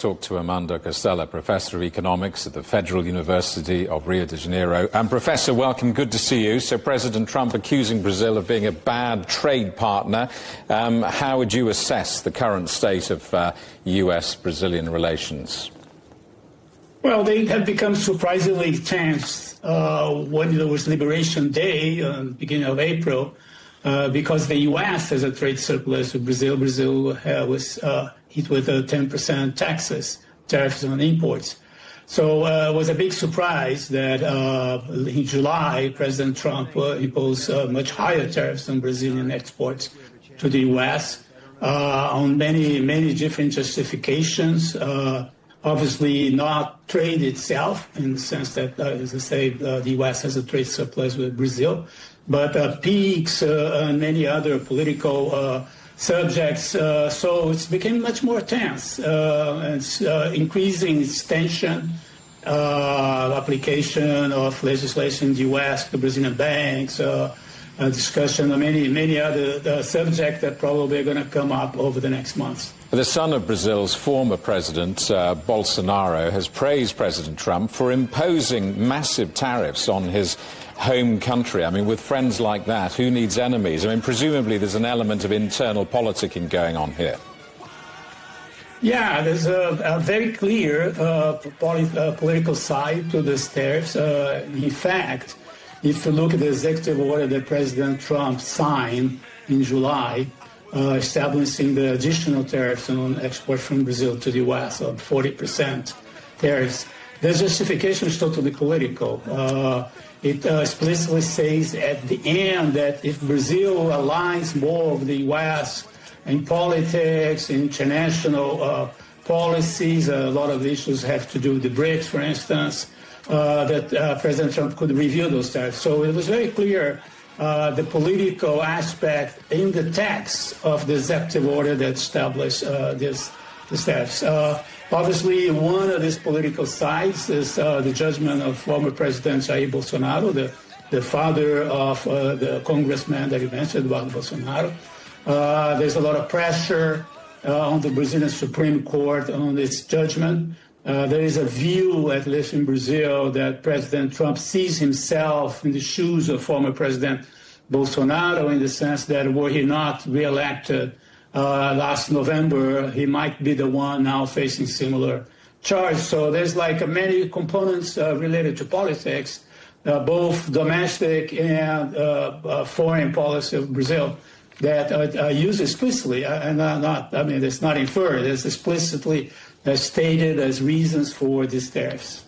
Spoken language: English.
talk to Armando Castelar, Professor of Economics at the Federal University of Rio de Janeiro. And Professor, welcome. Good to see you. So President Trump accusing Brazil of being a bad trade partner. How would you assess the current state of US-Brazilian relations? Well, they have become surprisingly tense when there was Liberation Day, beginning of April, because the U.S. has a trade surplus with Brazil. Brazil was hit with 10% tariffs on imports. So it was a big surprise that in July, President Trump imposed much higher tariffs on Brazilian exports to the U.S. On many different justifications. Obviously not trade itself, in the sense that, as I say, the U.S. has a trade surplus with Brazil, but peaks and many other political subjects. So it's become much more tense. It's increasing its tension, application of legislation in the U.S. to Brazilian banks, discussion of many other subjects that probably are going to come up over the next months. The son of Brazil's former president, Bolsonaro, has praised President Trump for imposing massive tariffs on his home country. I mean, with friends like that, who needs enemies? I mean, presumably there's an element of internal politicking going on here. Yeah, there's a very clear political side to these tariffs. In fact, if you look at the executive order that President Trump signed in July, establishing the additional tariffs on exports from Brazil to the U.S. of 40% tariffs, the justification is totally political. It explicitly says at the end that if Brazil aligns more with the U.S. in politics, international policies, a lot of the issues have to do with the BRICS, for instance, that President Trump could review those tariffs. So it was very clear the political aspect in the text of the executive order that established these tariffs. Obviously, one of these political sides is the judgment of former President Jair Bolsonaro, the father of the congressman that you mentioned, Eduardo Bolsonaro. There's a lot of pressure on the Brazilian Supreme Court on its judgment. There is a view, at least in Brazil, that President Trump sees himself in the shoes of former President Bolsonaro, in the sense that were he not reelected last November, he might be the one now facing similar charge. So there's like many components related to politics, both domestic and foreign policy of Brazil, that are used explicitly, and it's not inferred, it's explicitly stated as reasons for these tariffs.